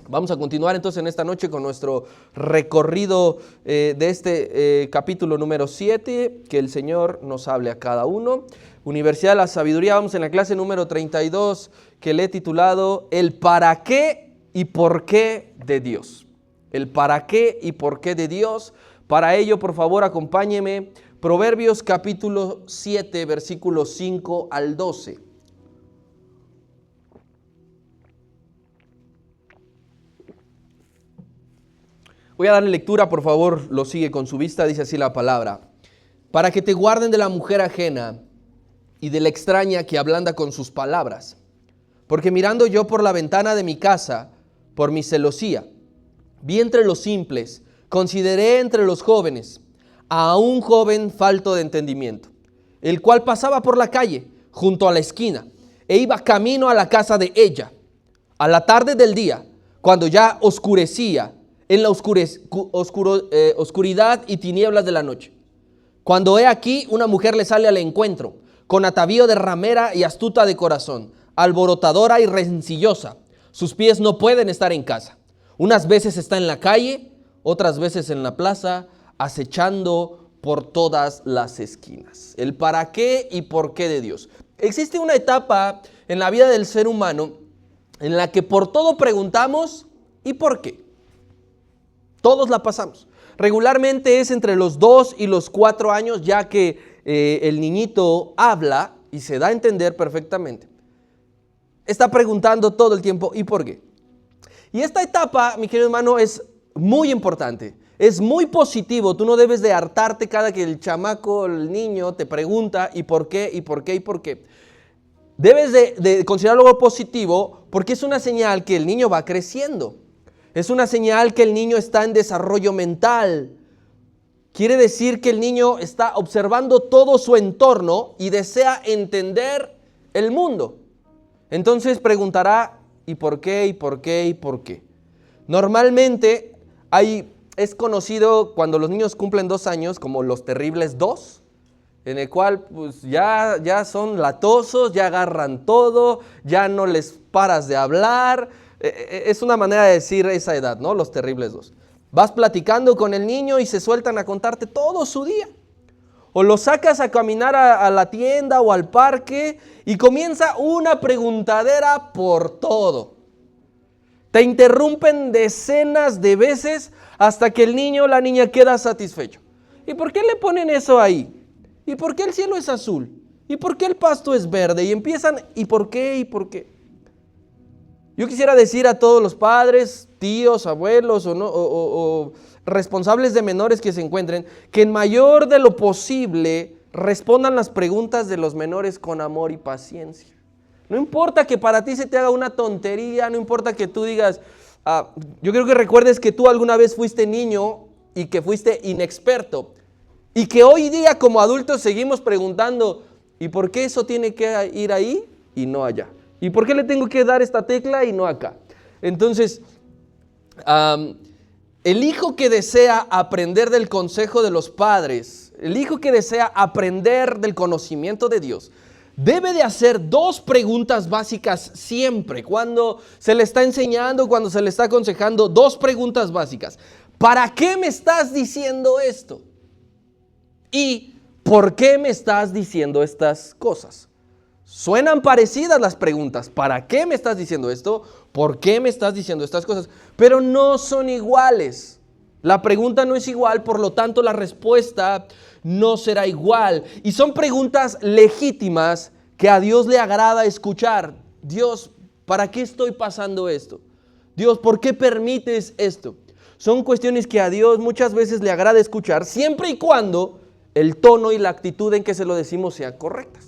Vamos a continuar entonces en esta noche con nuestro recorrido de este capítulo número 7, que el Señor nos hable a cada uno. Universidad de la Sabiduría, vamos en la clase número 32, que le he titulado El para qué y por qué de Dios. El para qué y por qué de Dios. Para ello, por favor, acompáñeme. Proverbios capítulo 7, versículos 5 al 12. Voy a darle lectura, por favor, lo sigue con su vista, dice así la palabra. Para que te guarden de la mujer ajena y de la extraña que ablanda con sus palabras. Porque mirando yo por la ventana de mi casa, por mi celosía, vi entre los simples, consideré entre los jóvenes, a un joven falto de entendimiento, el cual pasaba por la calle, junto a la esquina, e iba camino a la casa de ella. A la tarde del día, cuando ya oscurecía, en la oscuridad y tinieblas de la noche. Cuando he aquí una mujer le sale al encuentro, con atavío de ramera y astuta de corazón, alborotadora y rencillosa. Sus pies no pueden estar en casa. Unas veces está en la calle, otras veces en la plaza, acechando por todas las esquinas. El para qué y por qué de Dios. Existe una etapa en la vida del ser humano en la que por todo preguntamos ¿y por qué? Todos la pasamos. Regularmente es entre los 2 y los 4 años, ya que el niñito habla y se da a entender perfectamente. Está preguntando todo el tiempo ¿y por qué? Y esta etapa, mi querido hermano, es muy importante. Es muy positivo. Tú no debes de hartarte cada que el chamaco, el niño te pregunta ¿y por qué? ¿Y por qué? ¿Y por qué? Debes de considerarlo algo positivo porque es una señal que el niño va creciendo. Es una señal que el niño está en desarrollo mental. Quiere decir que el niño está observando todo su entorno y desea entender el mundo. Entonces preguntará ¿y por qué? ¿Y por qué? ¿Y por qué? Normalmente es conocido cuando los niños cumplen 2 años como los terribles 2, en el cual pues ya son latosos, ya agarran todo, ya no les paras de hablar. Es una manera de decir esa edad, ¿no? Los terribles 2. Vas platicando con el niño y se sueltan a contarte todo su día. O lo sacas a caminar a la tienda o al parque y comienza una preguntadera por todo. Te interrumpen decenas de veces hasta que el niño o la niña queda satisfecho. ¿Y por qué le ponen eso ahí? ¿Y por qué el cielo es azul? ¿Y por qué el pasto es verde? Y empiezan, ¿y por qué? ¿Y por qué? Yo quisiera decir a todos los padres, tíos, abuelos o responsables de menores que se encuentren, que en mayor de lo posible respondan las preguntas de los menores con amor y paciencia. No importa que para ti se te haga una tontería, no importa que tú digas, yo creo que recuerdes que tú alguna vez fuiste niño y que fuiste inexperto y que hoy día como adultos seguimos preguntando, ¿y por qué eso tiene que ir ahí y no allá? ¿Y por qué le tengo que dar esta tecla y no acá? Entonces, el hijo que desea aprender del consejo de los padres, el hijo que desea aprender del conocimiento de Dios, debe de hacer 2 preguntas básicas siempre. Cuando se le está enseñando, cuando se le está aconsejando, 2 preguntas básicas. ¿Para qué me estás diciendo esto? ¿Y por qué me estás diciendo estas cosas? Suenan parecidas las preguntas. ¿Para qué me estás diciendo esto? ¿Por qué me estás diciendo estas cosas? Pero no son iguales. La pregunta no es igual, por lo tanto la respuesta no será igual. Y son preguntas legítimas que a Dios le agrada escuchar. Dios, ¿para qué estoy pasando esto? Dios, ¿por qué permites esto? Son cuestiones que a Dios muchas veces le agrada escuchar, siempre y cuando el tono y la actitud en que se lo decimos sean correctas.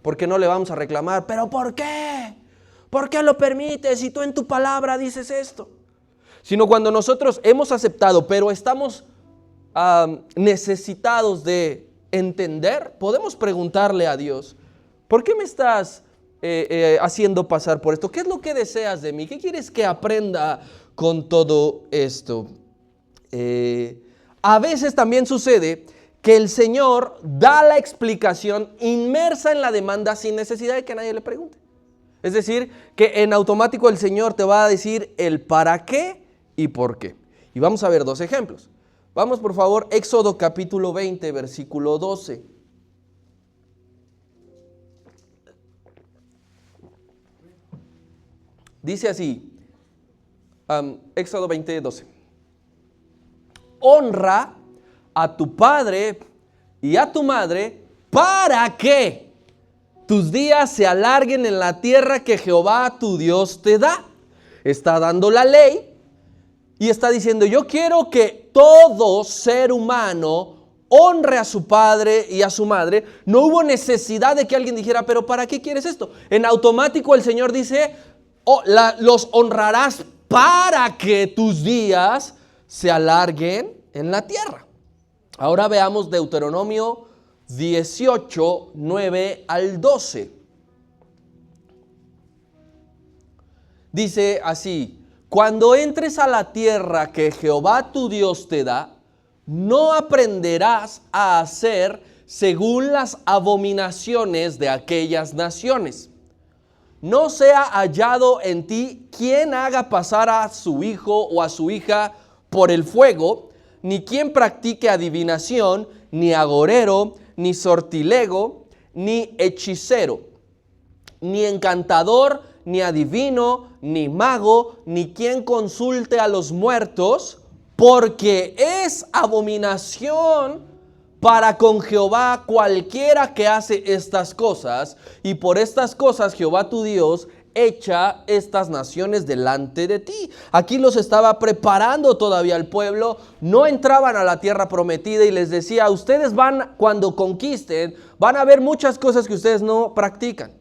Porque no le vamos a reclamar, ¿pero por qué? ¿Por qué lo permites si tú en tu palabra dices esto? Sino cuando nosotros hemos aceptado, pero estamos necesitados de entender, podemos preguntarle a Dios, ¿por qué me estás haciendo pasar por esto? ¿Qué es lo que deseas de mí? ¿Qué quieres que aprenda con todo esto? A veces también sucede que el Señor da la explicación inmersa en la demanda sin necesidad de que nadie le pregunte. Es decir, que en automático el Señor te va a decir el para qué y por qué. Y vamos a ver dos ejemplos. Vamos por favor, Éxodo capítulo 20, versículo 12. Dice así, Éxodo 20, 12. Honra a tu padre y a tu madre para que tus días se alarguen en la tierra que Jehová tu Dios te da. Está dando la ley y está diciendo, yo quiero que todo ser humano honre a su padre y a su madre. No hubo necesidad de que alguien dijera, pero ¿para qué quieres esto? En automático el Señor dice, los honrarás para que tus días se alarguen en la tierra. Ahora veamos Deuteronomio 18, 9 al 12. Dice así, cuando entres a la tierra que Jehová tu Dios te da, no aprenderás a hacer según las abominaciones de aquellas naciones. No sea hallado en ti quien haga pasar a su hijo o a su hija por el fuego, ni quien practique adivinación, ni agorero, ni sortilego, ni hechicero, ni encantador, ni adivino, ni mago, ni quien consulte a los muertos, porque es abominación para con Jehová cualquiera que hace estas cosas, y por estas cosas Jehová tu Dios echa estas naciones delante de ti. Aquí los estaba preparando todavía el pueblo, no entraban a la tierra prometida y les decía, ustedes van, cuando conquisten, van a ver muchas cosas que ustedes no practican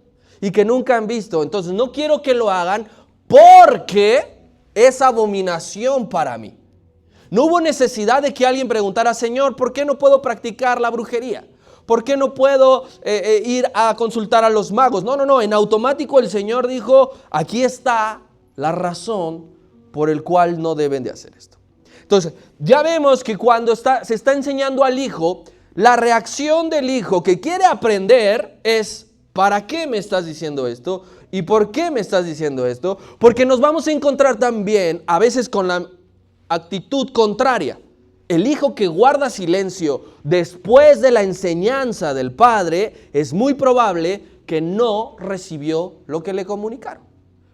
y que nunca han visto. Entonces no quiero que lo hagan porque es abominación para mí. No hubo necesidad de que alguien preguntara, Señor, ¿por qué no puedo practicar la brujería? ¿Por qué no puedo ir a consultar a los magos? No. En automático el Señor dijo, aquí está la razón por el cual no deben de hacer esto. Entonces, ya vemos que cuando se está enseñando al hijo, la reacción del hijo que quiere aprender es, ¿para qué me estás diciendo esto? ¿Y por qué me estás diciendo esto? Porque nos vamos a encontrar también a veces con la actitud contraria. El hijo que guarda silencio después de la enseñanza del padre es muy probable que no recibió lo que le comunicaron.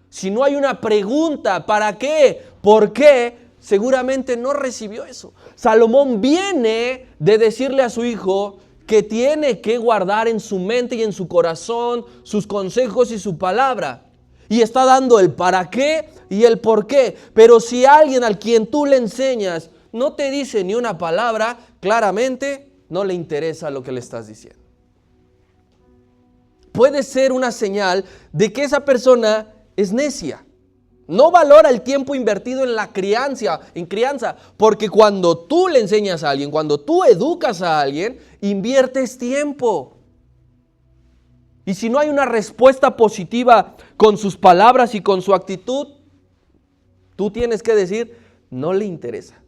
Si no hay una pregunta, ¿para qué? ¿Por qué? Seguramente no recibió eso. Salomón viene de decirle a su hijo que tiene que guardar en su mente y en su corazón sus consejos y su palabra. Y está dando el para qué y el por qué. Pero si alguien al quien tú le enseñas no te dice ni una palabra, claramente no le interesa lo que le estás diciendo. Puede ser una señal de que esa persona es necia. No valora el tiempo invertido en la crianza, porque cuando tú le enseñas a alguien, cuando tú educas a alguien, inviertes tiempo. Y si no hay una respuesta positiva con sus palabras y con su actitud, tú tienes que decir, no le interesa.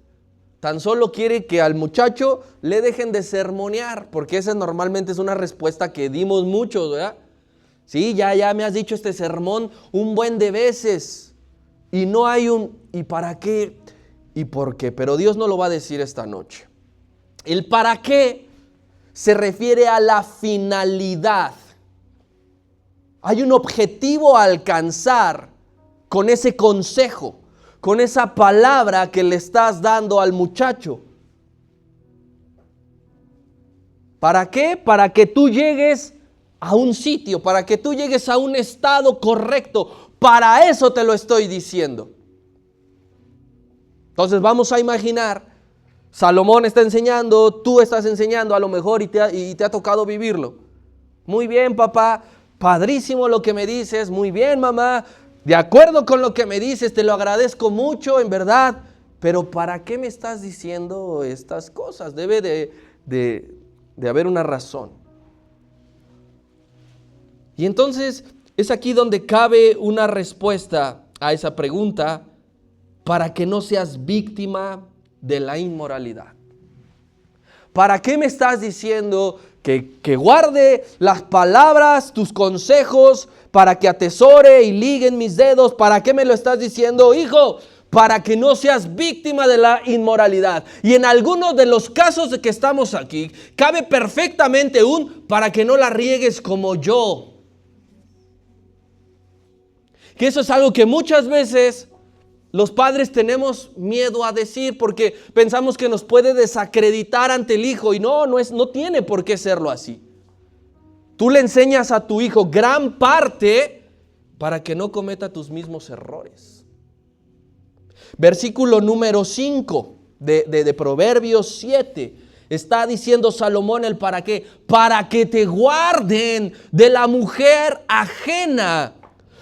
Tan solo quiere que al muchacho le dejen de sermonear, porque esa normalmente es una respuesta que dimos muchos, ¿verdad? Sí, ya me has dicho este sermón un buen de veces y no hay un ¿y para qué? ¿Y por qué? Pero Dios no lo va a decir esta noche. El para qué se refiere a la finalidad. Hay un objetivo a alcanzar con ese consejo, con esa palabra que le estás dando al muchacho. ¿Para qué? Para que tú llegues a un sitio, para que tú llegues a un estado correcto. Para eso te lo estoy diciendo. Entonces vamos a imaginar, Salomón está enseñando, tú estás enseñando a lo mejor y te ha tocado vivirlo. Muy bien, papá, padrísimo lo que me dices, muy bien, mamá. De acuerdo con lo que me dices, te lo agradezco mucho, en verdad, pero ¿para qué me estás diciendo estas cosas? Debe de haber una razón. Y entonces es aquí donde cabe una respuesta a esa pregunta para que no seas víctima de la inmoralidad. ¿Para qué me estás diciendo que guarde las palabras, tus consejos, para que atesore y ligue en mis dedos. ¿Para qué me lo estás diciendo, hijo? Para que no seas víctima de la inmoralidad. Y en algunos de los casos de que estamos aquí, cabe perfectamente para que no la riegues como yo. Que eso es algo que muchas veces los padres tenemos miedo a decir, porque pensamos que nos puede desacreditar ante el hijo, y no tiene por qué serlo así. Tú le enseñas a tu hijo gran parte para que no cometa tus mismos errores. Versículo número 5 de Proverbios 7. Está diciendo Salomón el para qué. Para que te guarden de la mujer ajena.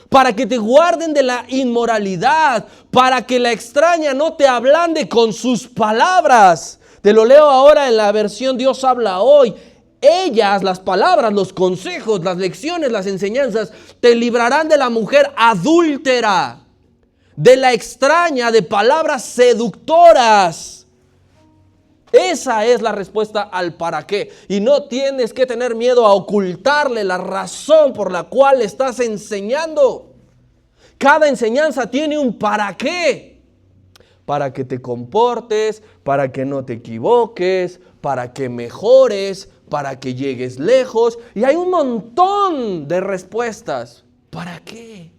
Para que te guarden de la inmoralidad. Para que la extraña no te ablande con sus palabras. Te lo leo ahora en la versión Dios habla hoy. Ellas, las palabras, los consejos, las lecciones, las enseñanzas, te librarán de la mujer adúltera, de la extraña, de palabras seductoras. Esa es la respuesta al para qué. Y no tienes que tener miedo a ocultarle la razón por la cual estás enseñando. Cada enseñanza tiene un para qué. Para que te comportes, para que no te equivoques, para que mejores, para que llegues lejos. Y hay un montón de respuestas. ¿Para qué?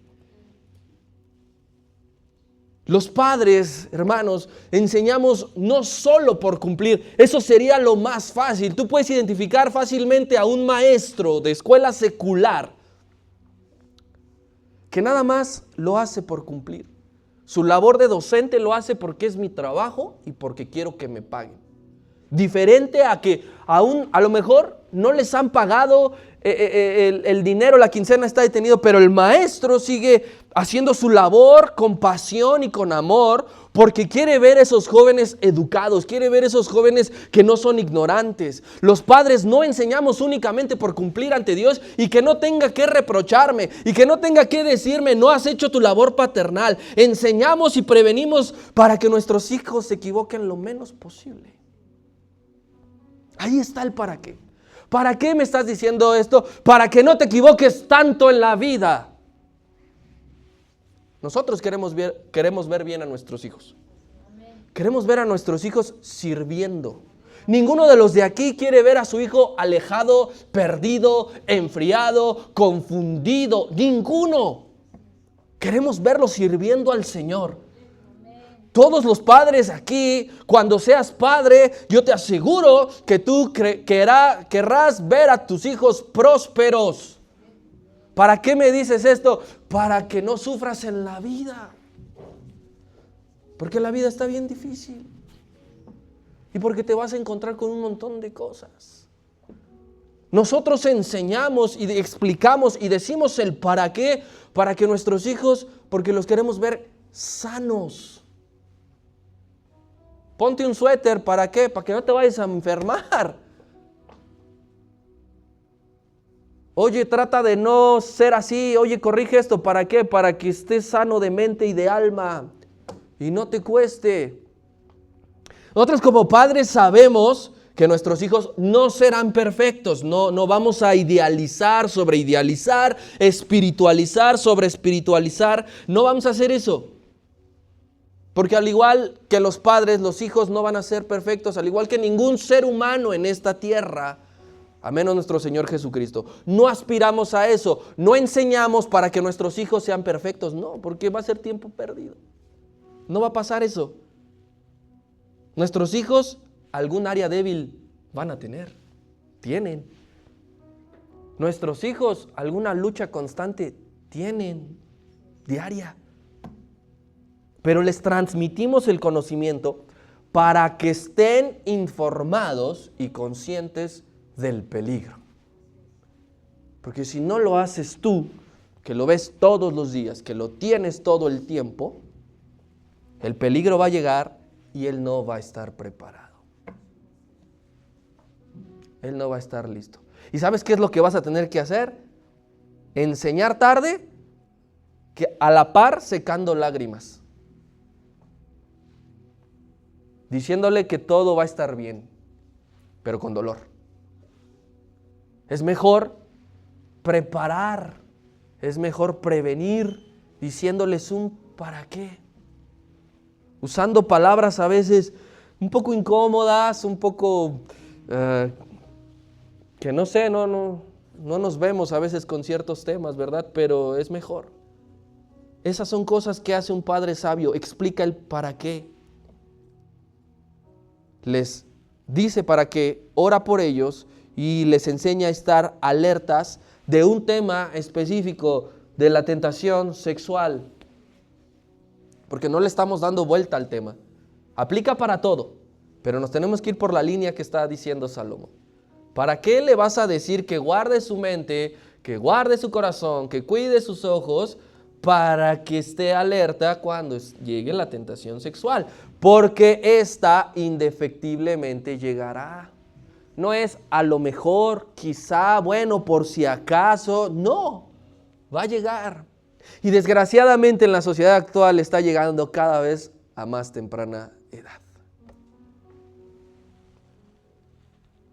Los padres, hermanos, enseñamos no solo por cumplir. Eso sería lo más fácil. Tú puedes identificar fácilmente a un maestro de escuela secular que nada más lo hace por cumplir. Su labor de docente lo hace porque es mi trabajo y porque quiero que me paguen. Diferente a que aún a lo mejor no les han pagado el dinero, la quincena está detenido, pero el maestro sigue haciendo su labor con pasión y con amor porque quiere ver esos jóvenes educados, quiere ver esos jóvenes que no son ignorantes. Los padres no enseñamos únicamente por cumplir ante Dios y que no tenga que reprocharme y que no tenga que decirme no has hecho tu labor paternal. Enseñamos y prevenimos para que nuestros hijos se equivoquen lo menos posible. Ahí está el para qué. ¿Para qué me estás diciendo esto? Para que no te equivoques tanto en la vida. Nosotros queremos ver bien a nuestros hijos. Queremos ver a nuestros hijos sirviendo. Ninguno de los de aquí quiere ver a su hijo alejado, perdido, enfriado, confundido. Ninguno. Queremos verlo sirviendo al Señor. Todos los padres aquí, cuando seas padre, yo te aseguro que tú querrás ver a tus hijos prósperos. ¿Para qué me dices esto? Para que no sufras en la vida. Porque la vida está bien difícil. Y porque te vas a encontrar con un montón de cosas. Nosotros enseñamos y explicamos y decimos el para qué, para que nuestros hijos, porque los queremos ver sanos. Ponte un suéter, ¿para qué? Para que no te vayas a enfermar. Oye, trata de no ser así. Oye, corrige esto, ¿para qué? Para que estés sano de mente y de alma y no te cueste. Nosotros como padres sabemos que nuestros hijos no serán perfectos. No vamos a idealizar, sobre idealizar, espiritualizar, sobre espiritualizar. No vamos a hacer eso. Porque al igual que los padres, los hijos no van a ser perfectos, al igual que ningún ser humano en esta tierra, a menos nuestro Señor Jesucristo. No aspiramos a eso, no enseñamos para que nuestros hijos sean perfectos, no, porque va a ser tiempo perdido. No va a pasar eso. Nuestros hijos algún área débil van a tener, tienen. Nuestros hijos alguna lucha constante tienen, diaria. Pero les transmitimos el conocimiento para que estén informados y conscientes del peligro. Porque si no lo haces tú, que lo ves todos los días, que lo tienes todo el tiempo, el peligro va a llegar y él no va a estar preparado. Él no va a estar listo. ¿Y sabes qué es lo que vas a tener que hacer? Enseñar tarde, que a la par secando lágrimas. Diciéndole que todo va a estar bien, pero con dolor. Es mejor preparar Es mejor prevenir diciéndoles un ¿para qué? Usando palabras a veces un poco incómodas, un poco que no sé, no nos vemos a veces con ciertos temas, ¿verdad? Pero es mejor. Esas son cosas que hace un padre sabio, explica el para qué. Les dice para qué, ora por ellos y les enseña a estar alertas de un tema específico de la tentación sexual. Porque no le estamos dando vuelta al tema. Aplica para todo, pero nos tenemos que ir por la línea que está diciendo Salomón. ¿Para qué le vas a decir que guarde su mente, que guarde su corazón, que cuide sus ojos, para que esté alerta cuando llegue la tentación sexual? Porque esta indefectiblemente llegará. No es a lo mejor, quizá, bueno, por si acaso. No, va a llegar. Y desgraciadamente en la sociedad actual está llegando cada vez a más temprana edad.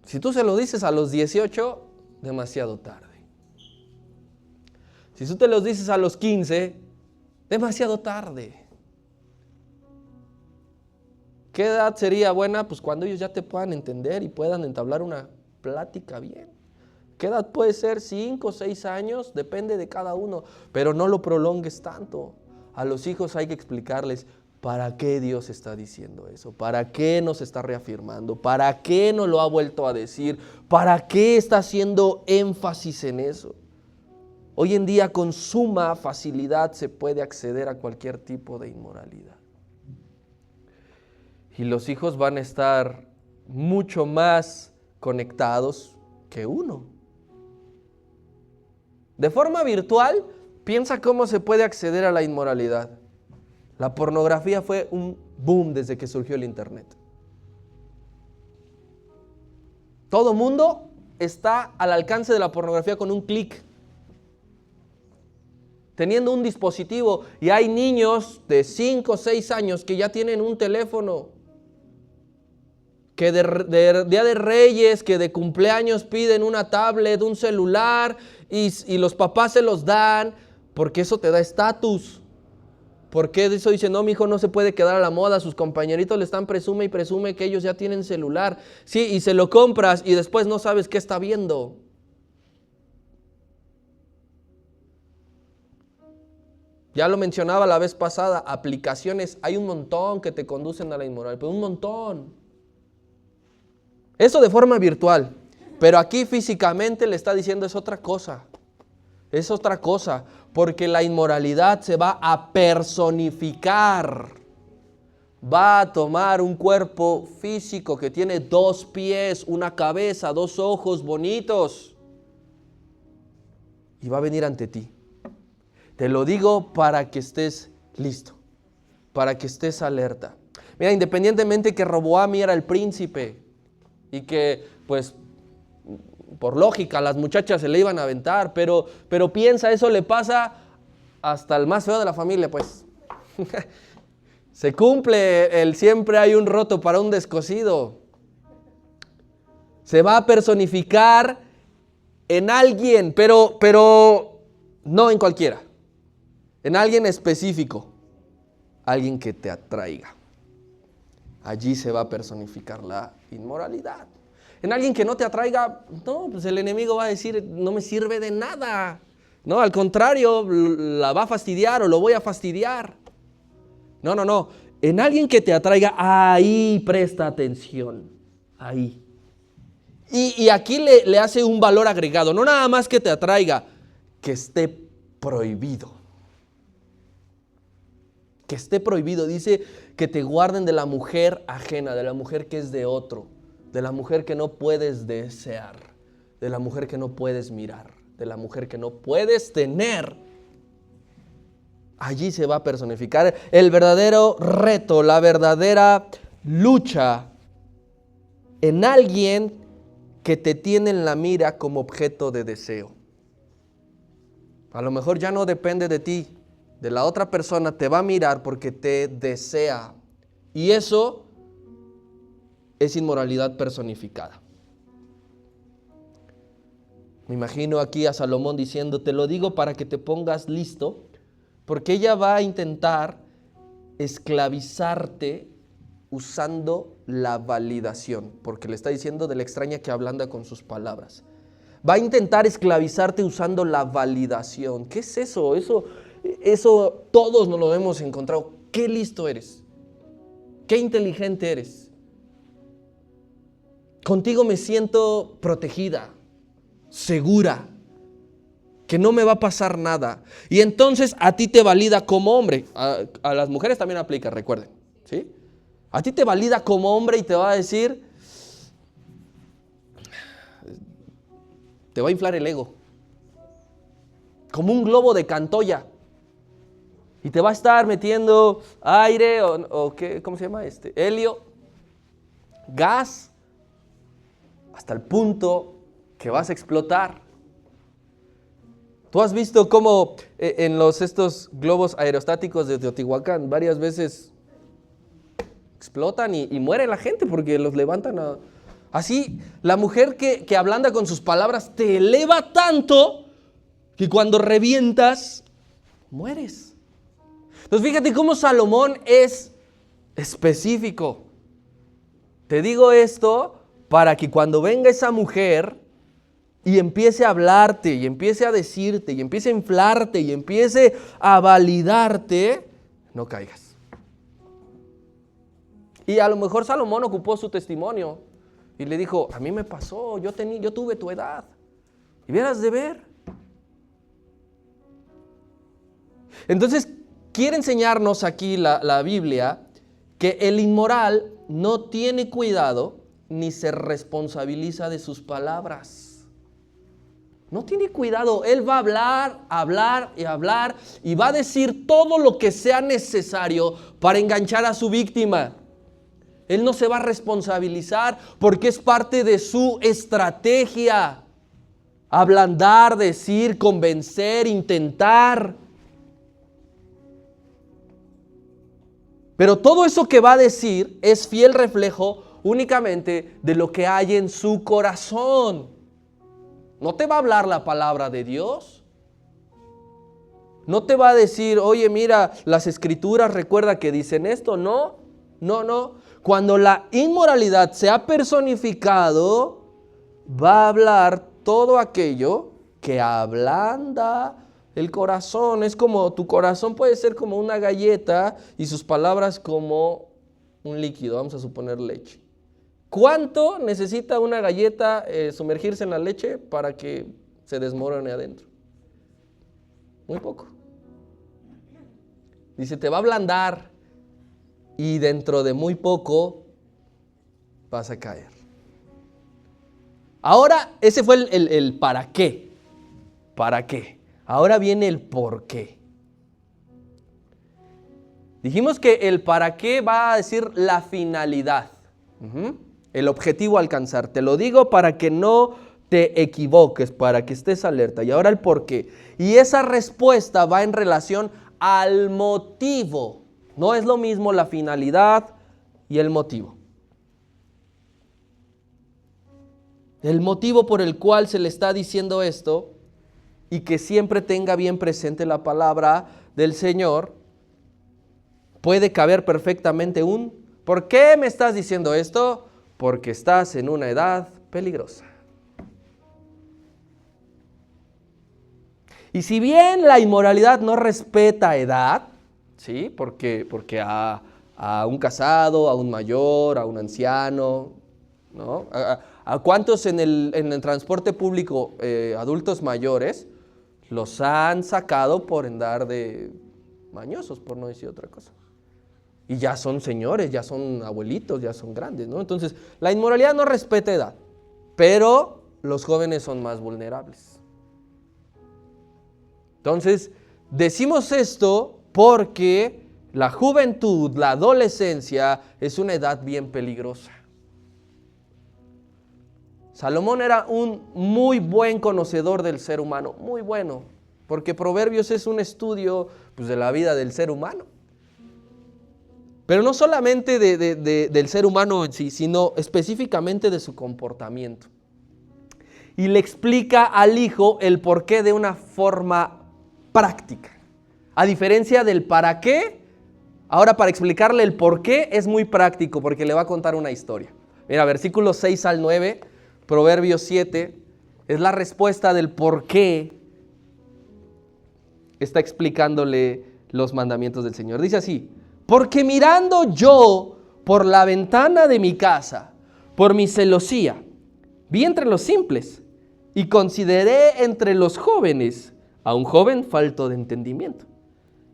Si tú se lo dices a los 18, demasiado tarde. Si tú te los dices a los 15, demasiado tarde. ¿Qué edad sería buena? Pues cuando ellos ya te puedan entender y puedan entablar una plática bien. ¿Qué edad puede ser? 5 o 6 años, depende de cada uno, pero no lo prolongues tanto. A los hijos hay que explicarles para qué Dios está diciendo eso, para qué nos está reafirmando, para qué nos lo ha vuelto a decir, para qué está haciendo énfasis en eso. Hoy en día con suma facilidad se puede acceder a cualquier tipo de inmoralidad. Y los hijos van a estar mucho más conectados que uno. De forma virtual, piensa cómo se puede acceder a la inmoralidad. La pornografía fue un boom desde que surgió el internet. Todo mundo está al alcance de la pornografía con un clic. Teniendo un dispositivo, y hay niños de 5 o 6 años que ya tienen un teléfono, que de Día de Reyes, que de cumpleaños piden una tablet, un celular, y los papás se los dan, porque eso te da estatus. Porque eso dice, no, mi hijo no se puede quedar a la moda, sus compañeritos le están presume y presume que ellos ya tienen celular. Sí, y se lo compras y después no sabes qué está viendo. Ya lo mencionaba la vez pasada, aplicaciones, hay un montón que te conducen a la inmoralidad, pero un montón. Eso de forma virtual, pero aquí físicamente le está diciendo es otra cosa. Es otra cosa, porque la inmoralidad se va a personificar. Va a tomar un cuerpo físico que tiene 2 pies, una cabeza, 2 ojos bonitos. Y va a venir ante ti. Te lo digo para que estés listo, para que estés alerta. Mira, independientemente que Roboam era el príncipe y que, pues, por lógica, las muchachas se le iban a aventar, pero piensa, eso le pasa hasta el más feo de la familia, pues. Se cumple el siempre hay un roto para un descosido. Se va a personificar en alguien, pero no en cualquiera. En alguien específico. Alguien que te atraiga. Allí se va a personificar la inmoralidad. En alguien que no te atraiga, no, pues el enemigo va a decir, no me sirve de nada. No, al contrario, la va a fastidiar o lo voy a fastidiar. No. En alguien que te atraiga, ahí presta atención. Ahí. Y aquí le hace un valor agregado. No nada más que te atraiga, que esté prohibido. Que esté prohibido. Dice que te guarden de la mujer ajena, de la mujer que es de otro. De la mujer que no puedes desear, de la mujer que no puedes mirar, de la mujer que no puedes tener. Allí se va a personificar el verdadero reto, la verdadera lucha en alguien que te tiene en la mira como objeto de deseo. A lo mejor ya no depende de ti, de la otra persona, te va a mirar porque te desea. Y eso es inmoralidad personificada. Me imagino aquí a Salomón diciendo, te lo digo para que te pongas listo, porque ella va a intentar esclavizarte usando la validación, porque le está diciendo de la extraña que ablanda con sus palabras. Va a intentar esclavizarte usando la validación. ¿Qué es eso? Eso todos nos lo hemos encontrado. Qué listo eres. Qué inteligente eres. Contigo me siento protegida, segura, que no me va a pasar nada. Y entonces a ti te valida como hombre. A las mujeres también aplica, recuerden, ¿sí? A ti te valida como hombre y te va a decir, te va a inflar el ego, como un globo de Cantoya. Y te va a estar metiendo aire o ¿qué? ¿Cómo se llama? Helio, gas, hasta el punto que vas a explotar. ¿Tú has visto cómo en estos globos aerostáticos de Teotihuacán varias veces explotan y muere la gente porque los levantan Así, la mujer que ablanda con sus palabras te eleva tanto que cuando revientas, mueres. Entonces fíjate cómo Salomón es específico. Te digo esto para que cuando venga esa mujer y empiece a hablarte, y empiece a decirte, y empiece a inflarte, y empiece a validarte, no caigas. Y a lo mejor Salomón ocupó su testimonio y le dijo, a mí me pasó, yo tuve tu edad, y vieras de ver. Entonces, quiere enseñarnos aquí la Biblia que el inmoral no tiene cuidado ni se responsabiliza de sus palabras. No tiene cuidado, él va a hablar y va a decir todo lo que sea necesario para enganchar a su víctima. Él no se va a responsabilizar porque es parte de su estrategia. Ablandar, decir, convencer, intentar. Pero todo eso que va a decir es fiel reflejo únicamente de lo que hay en su corazón. No te va a hablar la palabra de Dios. No te va a decir, oye, mira, las escrituras recuerda que dicen esto. No. Cuando la inmoralidad se ha personificado, va a hablar todo aquello que ablanda el corazón. Es como tu corazón puede ser como una galleta y sus palabras como un líquido, vamos a suponer leche. ¿Cuánto necesita una galleta sumergirse en la leche para que se desmorone adentro? Muy poco. Dice, te va a ablandar y dentro de muy poco vas a caer. Ahora, ese fue el para qué. ¿Para qué? Ahora viene el por qué. Dijimos que el para qué va a decir la finalidad. El objetivo a alcanzar. Te lo digo para que no te equivoques, para que estés alerta. Y ahora el por qué. Y esa respuesta va en relación al motivo. No es lo mismo la finalidad y el motivo. El motivo por el cual se le está diciendo esto, y que siempre tenga bien presente la palabra del Señor, puede caber perfectamente ¿por qué me estás diciendo esto? Porque estás en una edad peligrosa. Y si bien la inmoralidad no respeta edad, ¿sí? Porque a un casado, a un mayor, a un anciano, ¿no? ¿A cuántos en el transporte público adultos mayores los han sacado por andar de mañosos, por no decir otra cosa? Y ya son señores, ya son abuelitos, ya son grandes, ¿no? Entonces, la inmoralidad no respeta edad, pero los jóvenes son más vulnerables. Entonces, decimos esto porque la juventud, la adolescencia, es una edad bien peligrosa. Salomón era un muy buen conocedor del ser humano, muy bueno, porque Proverbios es un estudio de la vida del ser humano. Pero no solamente del ser humano en sí, sino específicamente de su comportamiento. y le explica al hijo el porqué de una forma práctica. A diferencia del para qué, ahora para explicarle el por qué es muy práctico porque le va a contar una historia. Mira, versículos 6 al 9, Proverbios 7, es la respuesta del por qué está explicándole los mandamientos del Señor. Dice así: porque mirando yo por la ventana de mi casa, por mi celosía, vi entre los simples y consideré entre los jóvenes a un joven falto de entendimiento,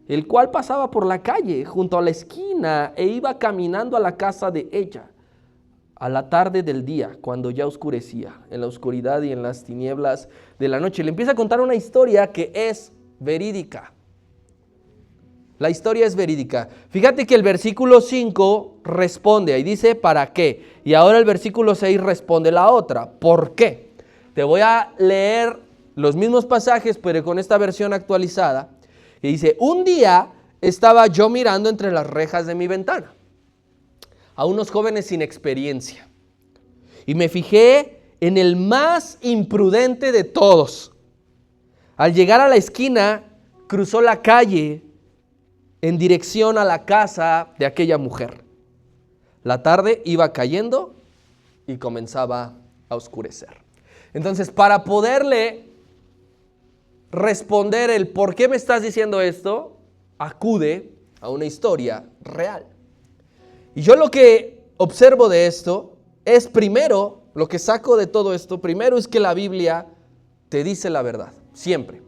el cual pasaba por la calle junto a la esquina e iba caminando a la casa de ella a la tarde del día, cuando ya oscurecía, en la oscuridad y en las tinieblas de la noche. Le empieza a contar una historia que es verídica. La historia es verídica. Fíjate que el versículo 5 responde, ahí dice ¿para qué? Y ahora el versículo 6 responde la otra, ¿por qué? Te voy a leer los mismos pasajes, pero con esta versión actualizada. Y dice: un día estaba yo mirando entre las rejas de mi ventana a unos jóvenes sin experiencia, y me fijé en el más imprudente de todos. Al llegar a la esquina, cruzó la calle en dirección a la casa de aquella mujer. La tarde iba cayendo y comenzaba a oscurecer. Entonces, para poderle responder el por qué me estás diciendo esto, acude a una historia real. Y yo lo que observo de esto es, primero, lo que saco de todo esto, primero es que la Biblia te dice la verdad, siempre.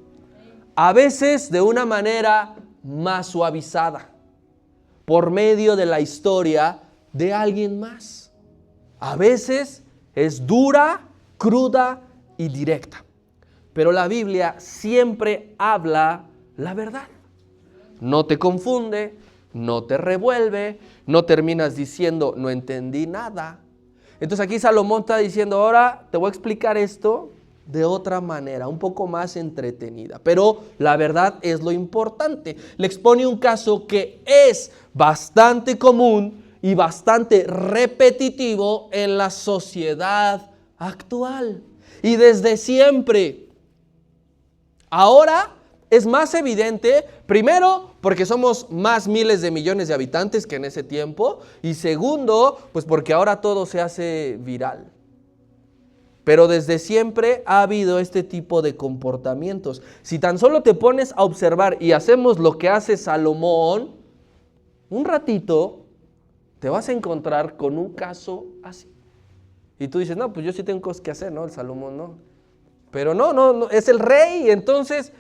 A veces de una manera más suavizada, por medio de la historia de alguien más. A veces es dura, cruda y directa. Pero la Biblia siempre habla la verdad. No te confunde, no te revuelve, no terminas diciendo no entendí nada. Entonces aquí Salomón está diciendo: ahora te voy a explicar esto de otra manera, un poco más entretenida. Pero la verdad es lo importante. Le expone un caso que es bastante común y bastante repetitivo en la sociedad actual. Y desde siempre. Ahora es más evidente, primero, porque somos más miles de millones de habitantes que en ese tiempo. Y segundo, pues porque ahora todo se hace viral. Pero desde siempre ha habido este tipo de comportamientos. Si tan solo te pones a observar y hacemos lo que hace Salomón, un ratito te vas a encontrar con un caso así. Y tú dices: no, pues yo sí tengo cosas que hacer, ¿no? El Salomón no. Pero no, es el rey. Entonces,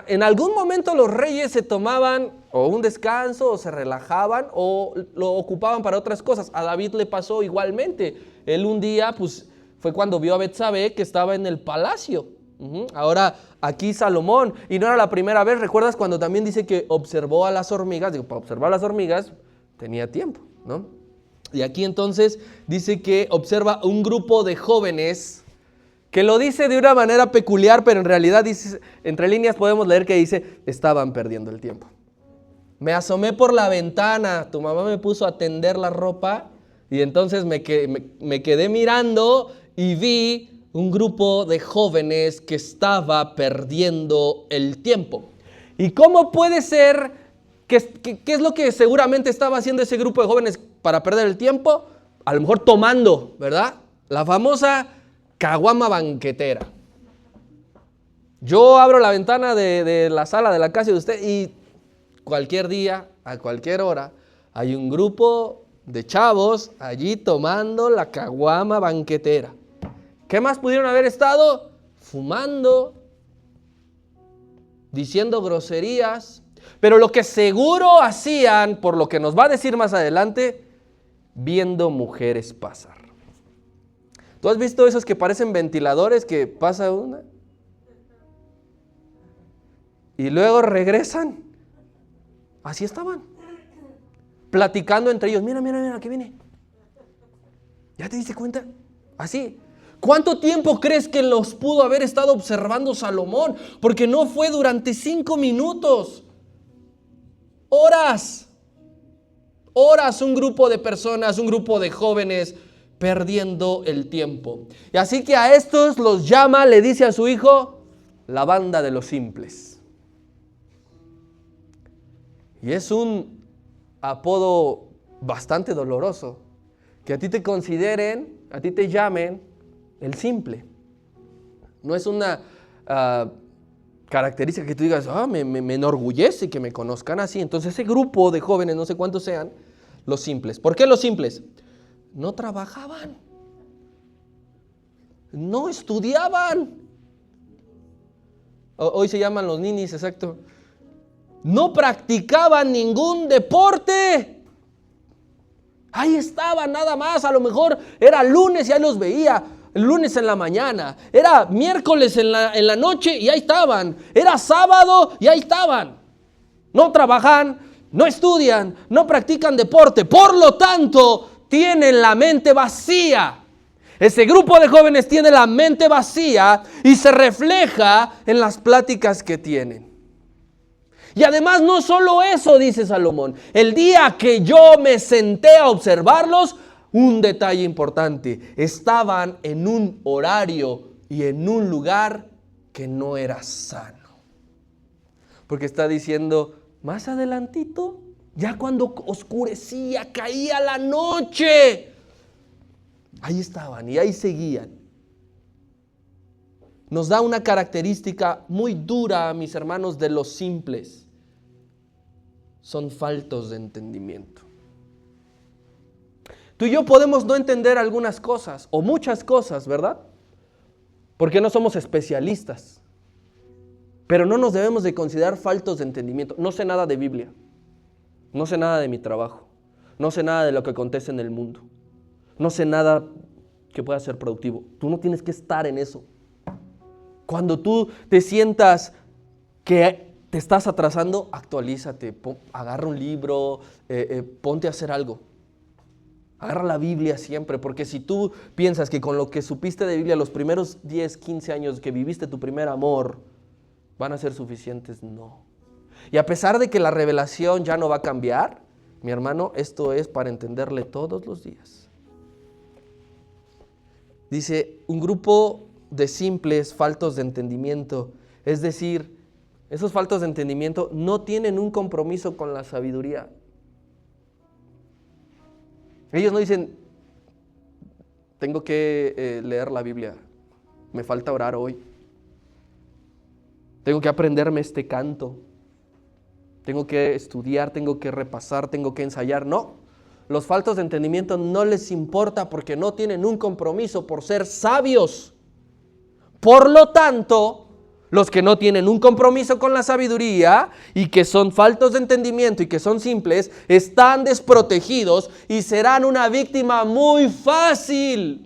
en algún momento los reyes se tomaban o un descanso o se relajaban o lo ocupaban para otras cosas. A David le pasó igualmente. Él un día, pues, fue cuando vio a Betsabé que estaba en el palacio. Ahora, aquí Salomón, y no era la primera vez. ¿Recuerdas cuando también dice que observó a las hormigas? Digo, para observar a las hormigas tenía tiempo, ¿no? Y aquí entonces dice que observa un grupo de jóvenes, que lo dice de una manera peculiar, pero en realidad dice, entre líneas podemos leer que dice: estaban perdiendo el tiempo. Me asomé por la ventana, tu mamá me puso a tender la ropa y entonces me quedé mirando y vi un grupo de jóvenes que estaba perdiendo el tiempo. ¿Y cómo puede ser? ¿Qué es lo que seguramente estaba haciendo ese grupo de jóvenes para perder el tiempo? A lo mejor tomando, ¿verdad? La famosa caguama banquetera. Yo abro la ventana de la sala de la casa de usted y cualquier día, a cualquier hora, hay un grupo de chavos allí tomando la caguama banquetera. ¿Qué más pudieron haber estado? Fumando, diciendo groserías. Pero lo que seguro hacían, por lo que nos va a decir más adelante, viendo mujeres pasar. ¿Tú has visto esos que parecen ventiladores, que pasa una y luego regresan? Así estaban, platicando entre ellos. Mira, aquí viene. ¿Ya te diste cuenta? Así. ¿Cuánto tiempo crees que los pudo haber estado observando Salomón? Porque no fue durante 5 minutos. Horas, un grupo de personas, un grupo de jóvenes perdiendo el tiempo. Y así que a estos los llama, le dice a su hijo, la banda de los simples. Y es un apodo bastante doloroso, que a ti te consideren, a ti te llamen el simple. No es una característica que tú digas, me enorgullece que me conozcan así. Entonces ese grupo de jóvenes, no sé cuántos sean, los simples. ¿Por qué los simples? No trabajaban, no estudiaban. Hoy se llaman los ninis, exacto. No practicaban ningún deporte. Ahí estaban nada más, a lo mejor era lunes y ahí los veía. El lunes en la mañana, era miércoles en la noche y ahí estaban. Era sábado y ahí estaban. No trabajan, no estudian, no practican deporte. Por lo tanto, tienen la mente vacía. Ese grupo de jóvenes tiene la mente vacía y se refleja en las pláticas que tienen. Y además no solo eso, dice Salomón. El día que yo me senté a observarlos, un detalle importante, estaban en un horario y en un lugar que no era sano. Porque está diciendo, más adelantito, ya cuando oscurecía, caía la noche, ahí estaban y ahí seguían. Nos da una característica muy dura, mis hermanos, de los simples. Son faltos de entendimiento. Tú y yo podemos no entender algunas cosas o muchas cosas, ¿verdad? Porque no somos especialistas. Pero no nos debemos de considerar faltos de entendimiento. No sé nada de Biblia. No sé nada de mi trabajo. No sé nada de lo que acontece en el mundo. No sé nada que pueda ser productivo. Tú no tienes que estar en eso. Cuando tú te sientas que te estás atrasando, actualízate. Agarra un libro, ponte a hacer algo. Agarra la Biblia siempre, porque si tú piensas que con lo que supiste de Biblia los primeros 10, 15 años que viviste tu primer amor van a ser suficientes, no. Y a pesar de que la revelación ya no va a cambiar, mi hermano, esto es para entenderle todos los días. Dice, un grupo de simples faltos de entendimiento, es decir, esos faltos de entendimiento no tienen un compromiso con la sabiduría. Ellos no dicen, tengo que leer la Biblia, me falta orar hoy, tengo que aprenderme este canto, tengo que estudiar, tengo que repasar, tengo que ensayar. No, los faltos de entendimiento no les importa porque no tienen un compromiso por ser sabios. Por lo tanto, los que no tienen un compromiso con la sabiduría y que son faltos de entendimiento y que son simples, están desprotegidos y serán una víctima muy fácil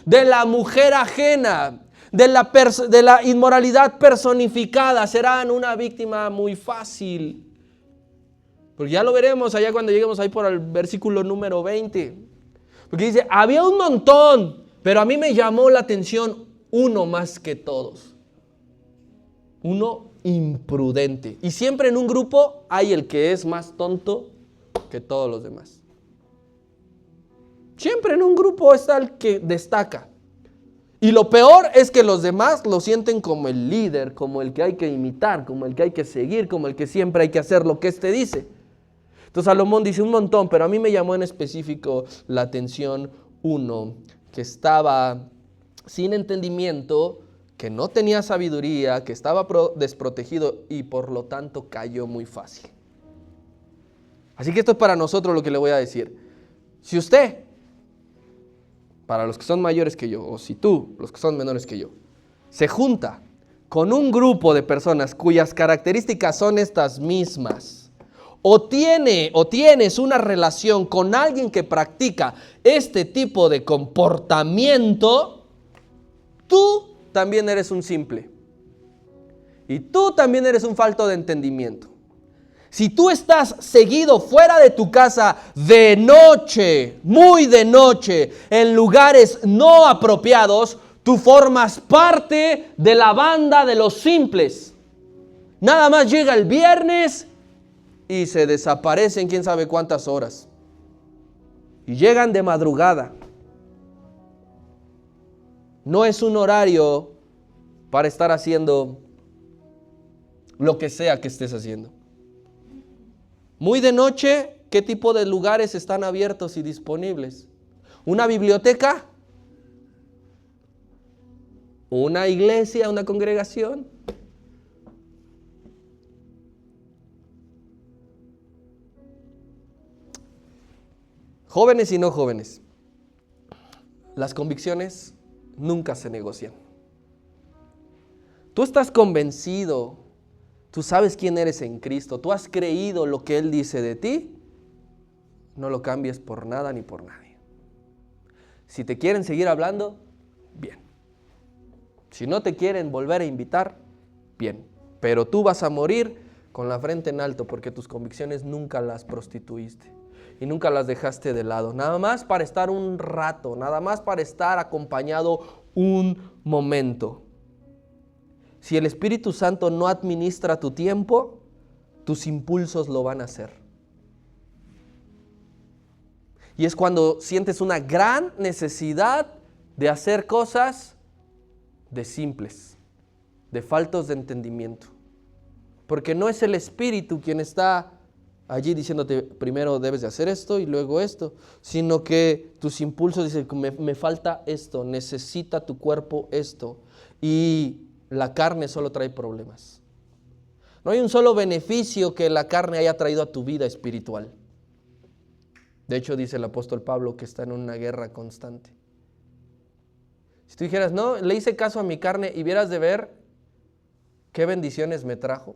de la mujer ajena, de la inmoralidad personificada. Serán una víctima muy fácil. Porque ya lo veremos allá cuando lleguemos ahí por el versículo número 20. Porque dice, había un montón, pero a mí me llamó la atención uno más que todos. Uno imprudente. Y siempre en un grupo hay el que es más tonto que todos los demás. Siempre en un grupo está el que destaca. Y lo peor es que los demás lo sienten como el líder, como el que hay que imitar, como el que hay que seguir, como el que siempre hay que hacer lo que éste dice. Entonces Salomón dice un montón, pero a mí me llamó en específico la atención uno que estaba sin entendimiento, que no tenía sabiduría, que estaba desprotegido y por lo tanto cayó muy fácil. Así que esto es para nosotros lo que le voy a decir. Si usted, para los que son mayores que yo, o si tú, los que son menores que yo, se junta con un grupo de personas cuyas características son estas mismas, o tienes una relación con alguien que practica este tipo de comportamiento, tú también eres un simple. Y tú también eres un falto de entendimiento. Si tú estás seguido fuera de tu casa de noche, muy de noche, en lugares no apropiados, tú formas parte de la banda de los simples. Nada más llega el viernes y se desaparecen quién sabe cuántas horas. y llegan de madrugada. No es un horario para estar haciendo lo que sea que estés haciendo. Muy de noche, ¿qué tipo de lugares están abiertos y disponibles? ¿Una biblioteca? ¿Una iglesia? ¿Una congregación? Jóvenes y no jóvenes, las convicciones nunca se negocian. Tú estás convencido, tú sabes quién eres en Cristo, tú has creído lo que Él dice de ti, no lo cambies por nada ni por nadie. Si te quieren seguir hablando, bien. Si no te quieren volver a invitar, bien. Pero tú vas a morir con la frente en alto porque tus convicciones nunca las prostituiste y nunca las dejaste de lado. Nada más para estar un rato, nada más para estar acompañado un momento. Si el Espíritu Santo no administra tu tiempo, tus impulsos lo van a hacer. Y es cuando sientes una gran necesidad de hacer cosas de simples, de faltos de entendimiento. Porque no es el Espíritu quien está allí diciéndote primero debes de hacer esto y luego esto, sino que tus impulsos dicen me falta esto, necesita tu cuerpo esto. Y la carne solo trae problemas. No hay un solo beneficio que la carne haya traído a tu vida espiritual. De hecho, dice el apóstol Pablo que está en una guerra constante. Si tú dijeras, no, le hice caso a mi carne y vieras de ver qué bendiciones me trajo.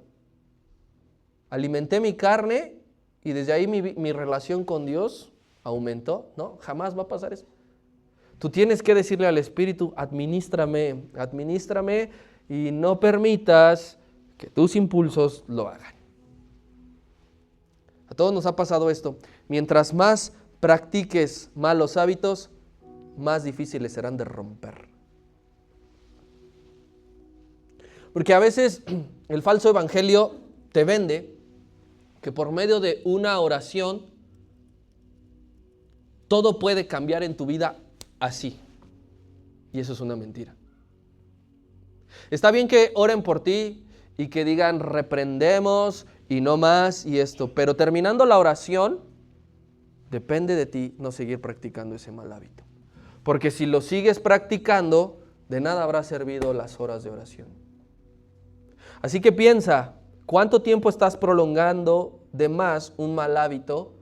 Alimenté mi carne y desde ahí mi relación con Dios aumentó. No, jamás va a pasar eso. Tú tienes que decirle al Espíritu, administrame y no permitas que tus impulsos lo hagan. A todos nos ha pasado esto. Mientras más practiques malos hábitos, más difíciles serán de romper. Porque a veces el falso evangelio te vende que por medio de una oración todo puede cambiar en tu vida así. Y eso es una mentira. Está bien que oren por ti y que digan reprendemos y no más y esto, pero terminando la oración, depende de ti no seguir practicando ese mal hábito. Porque si lo sigues practicando, de nada habrá servido las horas de oración. Así que piensa, ¿cuánto tiempo estás prolongando de más un mal hábito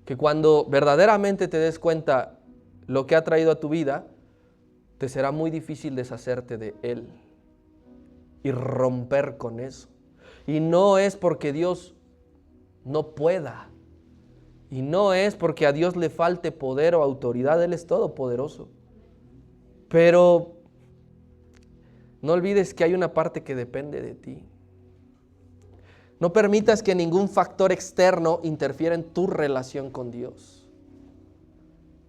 que cuando verdaderamente te des cuenta lo que ha traído a tu vida, te será muy difícil deshacerte de él y romper con eso? Y no es porque Dios no pueda. Y no es porque a Dios le falte poder o autoridad. Él es todopoderoso. Pero no olvides que hay una parte que depende de ti. No permitas que ningún factor externo interfiera en tu relación con Dios.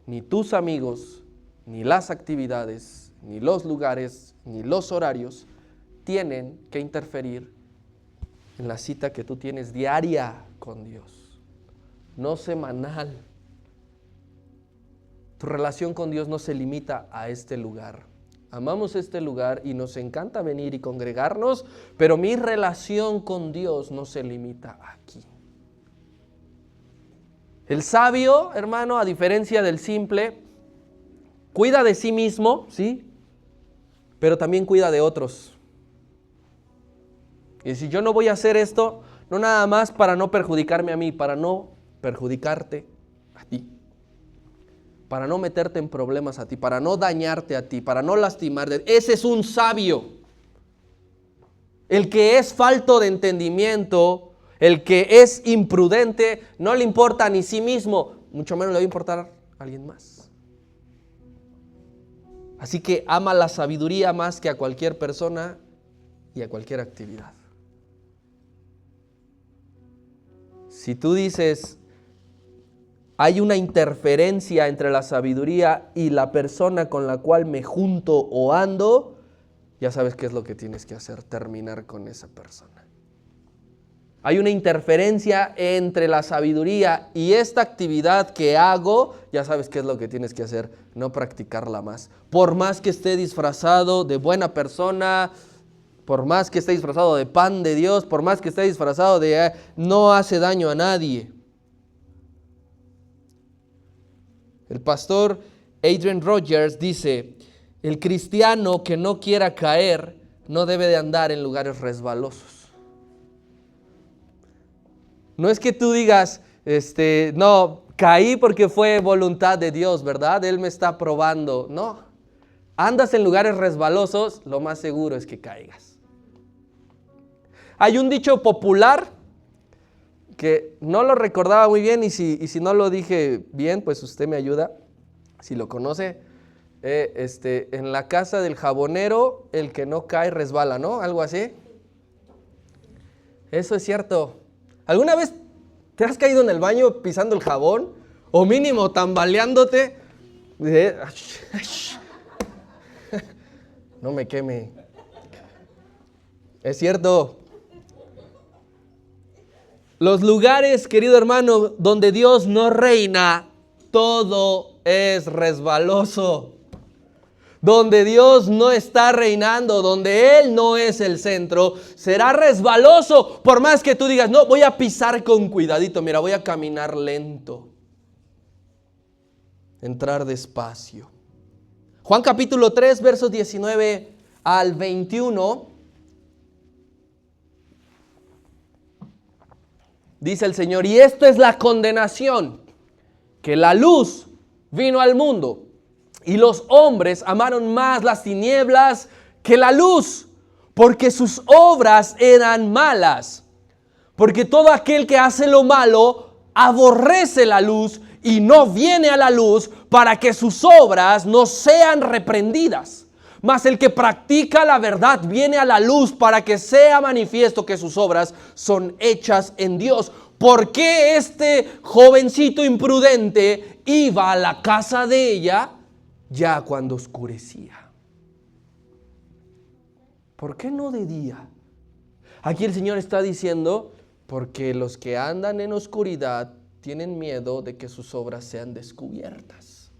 Ni tus amigos, ni las actividades, ni los lugares, ni los horarios tienen que interferir en la cita que tú tienes diaria con Dios, no semanal. Tu relación con Dios no se limita a este lugar. Amamos este lugar y nos encanta venir y congregarnos, pero mi relación con Dios no se limita aquí. El sabio, hermano, a diferencia del simple, cuida de sí mismo, ¿sí? Pero también cuida de otros. Y si yo no voy a hacer esto, no nada más para no perjudicarme a mí, para no perjudicarte a ti, para no meterte en problemas a ti, para no dañarte a ti, para no lastimarte. Ese es un sabio. El que es falto de entendimiento, el que es imprudente, no le importa ni sí mismo, mucho menos le va a importar a alguien más. Así que ama la sabiduría más que a cualquier persona y a cualquier actividad. Si tú dices, hay una interferencia entre la sabiduría y la persona con la cual me junto o ando, ya sabes qué es lo que tienes que hacer, terminar con esa persona. Hay una interferencia entre la sabiduría y esta actividad que hago. Ya sabes qué es lo que tienes que hacer, no practicarla más. Por más que esté disfrazado de buena persona, por más que esté disfrazado de pan de Dios, por más que esté disfrazado de no hace daño a nadie. El pastor Adrian Rogers dice, el cristiano que no quiera caer no debe de andar en lugares resbalosos. No es que tú digas, no, caí porque fue voluntad de Dios, ¿verdad? Él me está probando. No, andas en lugares resbalosos, lo más seguro es que caigas. Hay un dicho popular que no lo recordaba muy bien y si no lo dije bien, pues usted me ayuda, si lo conoce. En la casa del jabonero, el que no cae resbala, ¿no? Algo así. Eso es cierto. ¿Alguna vez te has caído en el baño pisando el jabón? O mínimo tambaleándote. No me queme. Es cierto. Los lugares, querido hermano, donde Dios no reina, todo es resbaloso. Donde Dios no está reinando, donde Él no es el centro, será resbaloso. Por más que tú digas, no, voy a pisar con cuidadito, mira, voy a caminar lento. Entrar despacio. Juan capítulo 3, versos 19 al 21. Dice el Señor, y esto es la condenación, que la luz vino al mundo. Y los hombres amaron más las tinieblas que la luz, porque sus obras eran malas. Porque todo aquel que hace lo malo aborrece la luz y no viene a la luz para que sus obras no sean reprendidas. Mas el que practica la verdad viene a la luz para que sea manifiesto que sus obras son hechas en Dios. ¿Por qué este jovencito imprudente iba a la casa de ella ya cuando oscurecía? ¿Por qué no de día? Aquí el Señor está diciendo, porque los que andan en oscuridad tienen miedo de que sus obras sean descubiertas.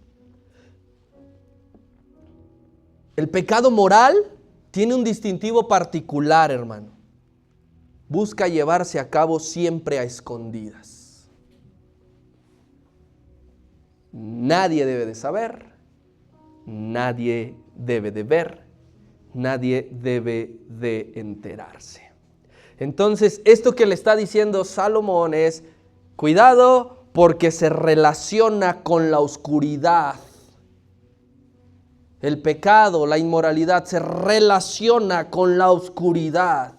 El pecado moral tiene un distintivo particular, hermano. Busca llevarse a cabo siempre a escondidas. Nadie debe de saber. Nadie debe de ver, nadie debe de enterarse. Entonces, esto que le está diciendo Salomón es, cuidado porque se relaciona con la oscuridad. El pecado, la inmoralidad se relaciona con la oscuridad.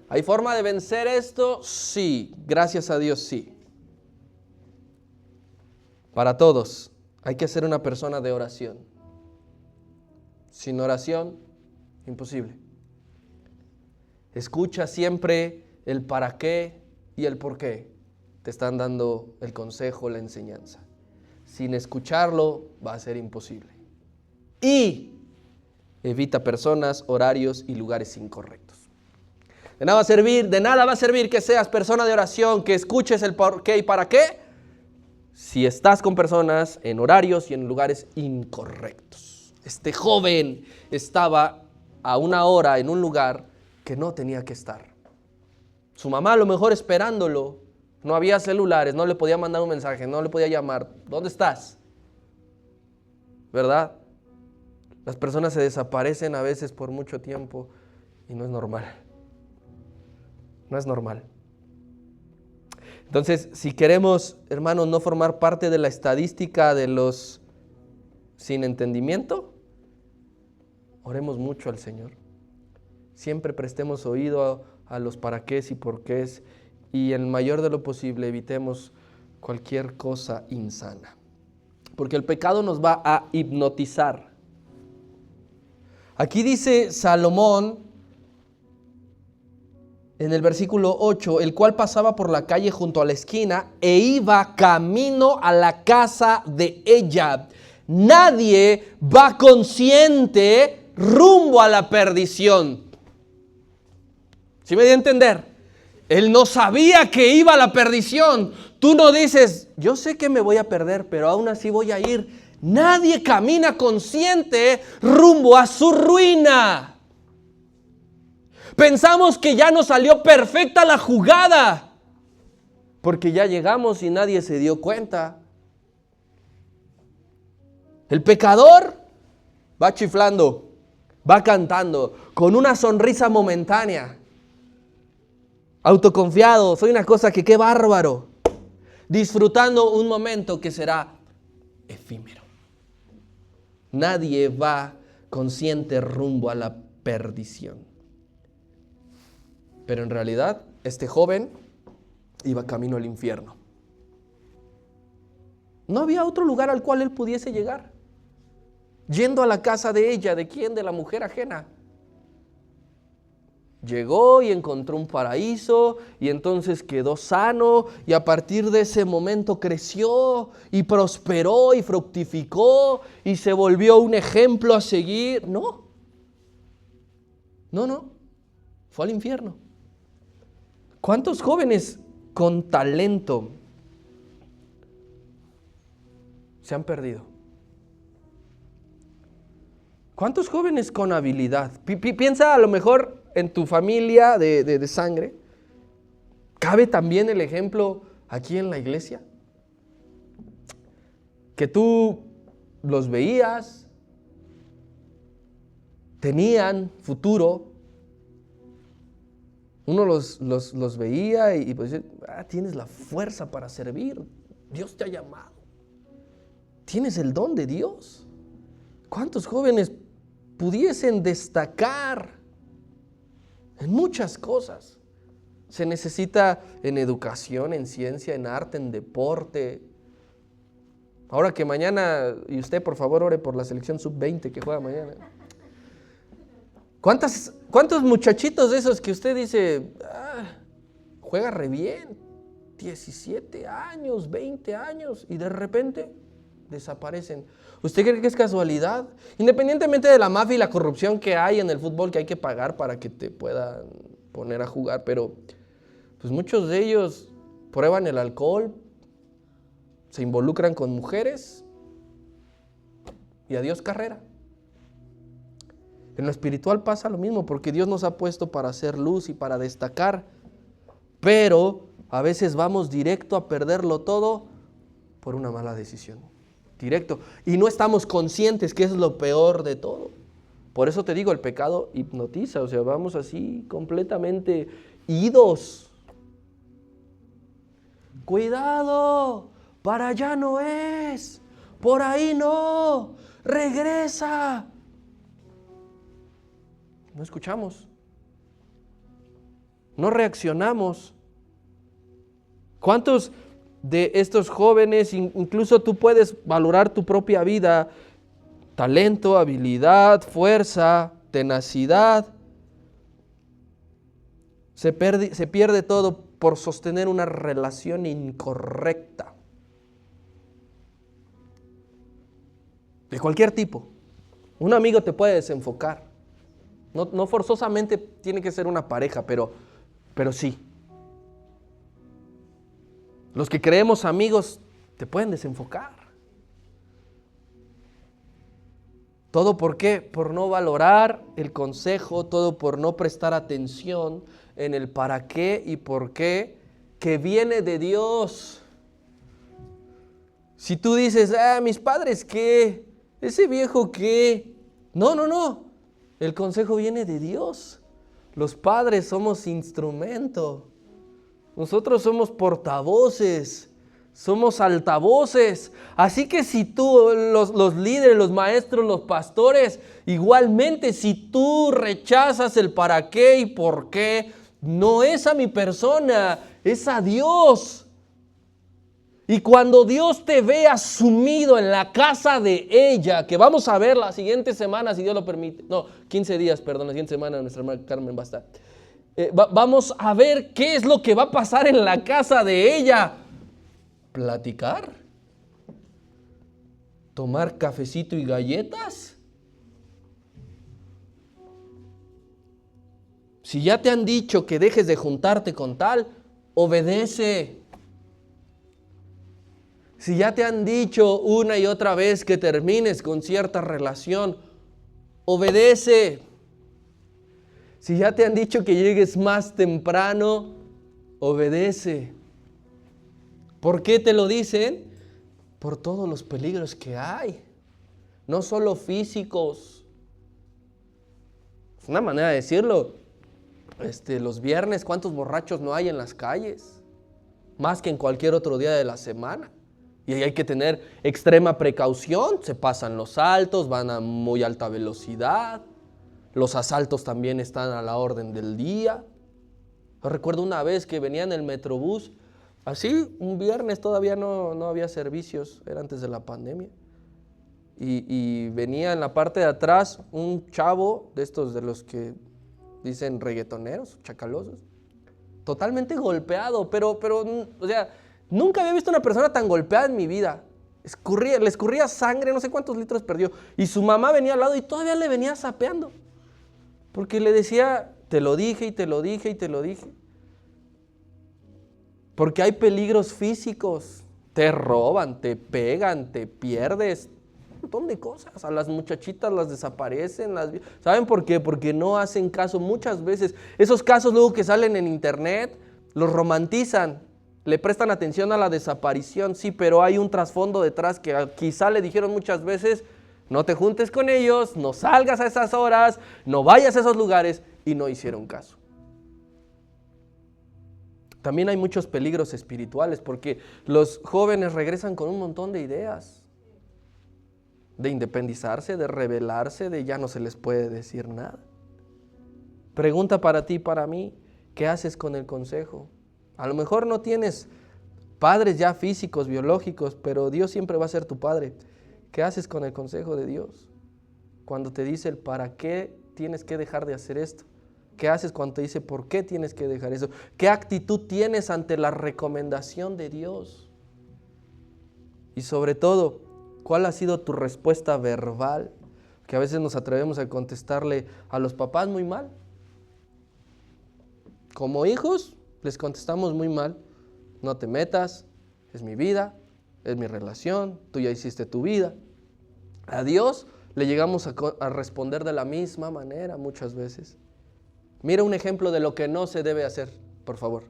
¿Hay forma de vencer esto? Sí, gracias a Dios sí. Para todos, hay que ser una persona de oración. Sin oración, imposible. Escucha siempre el para qué y el por qué. Te están dando el consejo, la enseñanza. Sin escucharlo, va a ser imposible. Y evita personas, horarios y lugares incorrectos. De nada va a servir que seas persona de oración, que escuches el por qué y para qué, si estás con personas en horarios y en lugares incorrectos. Este joven estaba a una hora en un lugar que no tenía que estar. Su mamá a lo mejor esperándolo. No había celulares, no le podía mandar un mensaje, no le podía llamar. ¿Dónde estás? ¿Verdad? Las personas se desaparecen a veces por mucho tiempo y no es normal. No es normal. Entonces, si queremos, hermanos, no formar parte de la estadística de los sin entendimiento, oremos mucho al Señor. Siempre prestemos oído a los para qué y por qué y en mayor de lo posible evitemos cualquier cosa insana. Porque el pecado nos va a hipnotizar. Aquí dice Salomón, en el versículo 8, el cual pasaba por la calle junto a la esquina e iba camino a la casa de ella. Nadie va consciente rumbo a la perdición. ¿Sí me di a entender? Él no sabía que iba a la perdición. Tú no dices, yo sé que me voy a perder, pero aún así voy a ir. Nadie camina consciente rumbo a su ruina. Pensamos que ya nos salió perfecta la jugada, porque ya llegamos y nadie se dio cuenta. El pecador va chiflando, va cantando, con una sonrisa momentánea, autoconfiado, soy una cosa que qué bárbaro, disfrutando un momento que será efímero. Nadie va consciente rumbo a la perdición. Pero en realidad, este joven iba camino al infierno. No había otro lugar al cual él pudiese llegar. Yendo a la casa de ella, ¿de quién? De la mujer ajena. Llegó y encontró un paraíso y entonces quedó sano y a partir de ese momento creció y prosperó y fructificó y se volvió un ejemplo a seguir. No, fue al infierno. ¿Cuántos jóvenes con talento se han perdido? ¿Cuántos jóvenes con habilidad? Piensa a lo mejor en tu familia de sangre. ¿Cabe también el ejemplo aquí en la iglesia? Que tú los veías, tenían futuro. Uno los veía y pues tienes la fuerza para servir. Dios te ha llamado. Tienes el don de Dios. ¿Cuántos jóvenes pudiesen destacar en muchas cosas? Se necesita en educación, en ciencia, en arte, en deporte. Ahora que mañana, y usted por favor ore por la selección sub-20 que juega mañana. ¿Cuántos muchachitos de esos que usted dice, juega re bien, 17 años, 20 años, y de repente desaparecen? ¿Usted cree que es casualidad? Independientemente de la mafia y la corrupción que hay en el fútbol, que hay que pagar para que te puedan poner a jugar, pero pues muchos de ellos prueban el alcohol, se involucran con mujeres y adiós carrera. En lo espiritual pasa lo mismo, porque Dios nos ha puesto para hacer luz y para destacar, pero a veces vamos directo a perderlo todo por una mala decisión. Directo. Y no estamos conscientes que es lo peor de todo. Por eso te digo, el pecado hipnotiza, o sea, vamos así completamente idos. Cuidado, para allá no es, por ahí no, regresa. No escuchamos, no reaccionamos. ¿Cuántos de estos jóvenes, incluso tú puedes valorar tu propia vida, talento, habilidad, fuerza, tenacidad? Se pierde todo por sostener una relación incorrecta. De cualquier tipo. Un amigo te puede desenfocar. No forzosamente tiene que ser una pareja, pero sí. Los que creemos amigos te pueden desenfocar. ¿Todo por qué? Por no valorar el consejo, todo por no prestar atención en el para qué y por qué que viene de Dios. Si tú dices, mis padres qué, ese viejo qué, no. El consejo viene de Dios. Los padres somos instrumento. Nosotros somos portavoces, somos altavoces. Así que si tú, los líderes, los maestros, los pastores, igualmente si tú rechazas el para qué y por qué, no es a mi persona, es a Dios. Y cuando Dios te vea sumido en la casa de ella, que vamos a ver la siguiente semana, si Dios lo permite, 15 días, perdón, la siguiente semana nuestra hermana Carmen va a estar. Vamos a ver qué es lo que va a pasar en la casa de ella. ¿Platicar? ¿Tomar cafecito y galletas? Si ya te han dicho que dejes de juntarte con tal, obedece. Si ya te han dicho una y otra vez que termines con cierta relación, obedece. Si ya te han dicho que llegues más temprano, obedece. ¿Por qué te lo dicen? Por todos los peligros que hay. No solo físicos. Es una manera de decirlo. Los viernes, ¿cuántos borrachos no hay en las calles? Más que en cualquier otro día de la semana. Y ahí hay que tener extrema precaución. Se pasan los altos, van a muy alta velocidad. Los asaltos también están a la orden del día. Yo recuerdo una vez que venía en el Metrobús, así, un viernes todavía no había servicios, era antes de la pandemia. Y venía en la parte de atrás un chavo de estos de los que dicen reggaetoneros, chacalosos, totalmente golpeado, pero, o sea, nunca había visto una persona tan golpeada en mi vida. Le escurría sangre, no sé cuántos litros perdió. Y su mamá venía al lado y todavía le venía sapeando. Porque le decía, te lo dije y te lo dije y te lo dije. Porque hay peligros físicos. Te roban, te pegan, te pierdes. Un montón de cosas. A las muchachitas las desaparecen. ¿Saben por qué? Porque no hacen caso muchas veces. Esos casos luego que salen en internet, los romantizan. Le prestan atención a la desaparición, sí, pero hay un trasfondo detrás que quizá le dijeron muchas veces, no te juntes con ellos, no salgas a esas horas, no vayas a esos lugares, y no hicieron caso. También hay muchos peligros espirituales porque los jóvenes regresan con un montón de ideas. De independizarse, de rebelarse, de ya no se les puede decir nada. Pregunta para ti y para mí, ¿qué haces con el consejo? A lo mejor no tienes padres ya físicos, biológicos, pero Dios siempre va a ser tu padre. ¿Qué haces con el consejo de Dios? Cuando te dice el para qué tienes que dejar de hacer esto. ¿Qué haces cuando te dice por qué tienes que dejar eso? ¿Qué actitud tienes ante la recomendación de Dios? Y sobre todo, ¿cuál ha sido tu respuesta verbal? Que a veces nos atrevemos a contestarle a los papás muy mal. Como hijos, les contestamos muy mal. No te metas, es mi vida, es mi relación, tú ya hiciste tu vida. A Dios le llegamos a responder de la misma manera muchas veces. Mira un ejemplo de lo que no se debe hacer, por favor.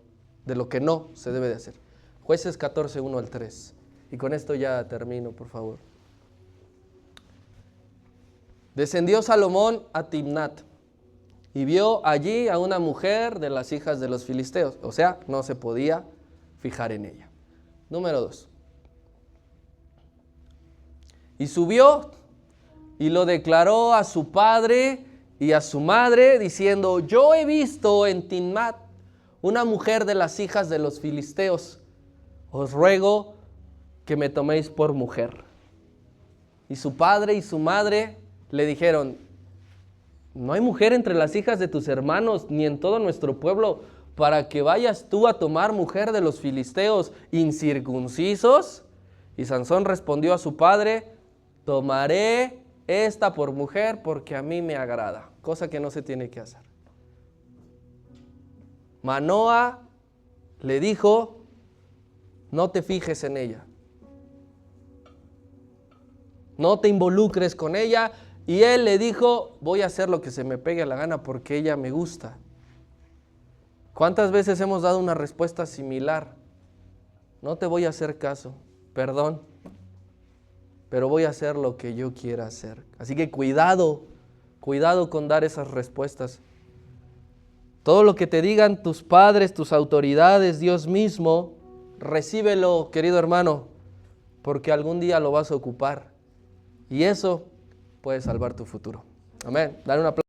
De lo que no se debe de hacer. Jueces 14, 1 al 3. Y con esto ya termino, por favor. Descendió Salomón a Timnat y vio allí a una mujer de las hijas de los filisteos. O sea, no se podía fijar en ella. Número 2. Y subió y lo declaró a su padre y a su madre, diciendo, yo he visto en Timnat una mujer de las hijas de los filisteos. Os ruego que me toméis por mujer. Y su padre y su madre le dijeron, no hay mujer entre las hijas de tus hermanos, ni en todo nuestro pueblo, para que vayas tú a tomar mujer de los filisteos incircuncisos. Y Sansón respondió a su padre, tomaré esta por mujer porque a mí me agrada, cosa que no se tiene que hacer. Manoa le dijo, no te fijes en ella, no te involucres con ella. Y él le dijo, voy a hacer lo que se me pegue a la gana porque ella me gusta. ¿Cuántas veces hemos dado una respuesta similar? No te voy a hacer caso, perdón, pero voy a hacer lo que yo quiera hacer. Así que cuidado con dar esas respuestas. Todo lo que te digan tus padres, tus autoridades, Dios mismo, recíbelo, querido hermano, porque algún día lo vas a ocupar. Y eso puede salvar tu futuro. Amén. Dale un aplauso.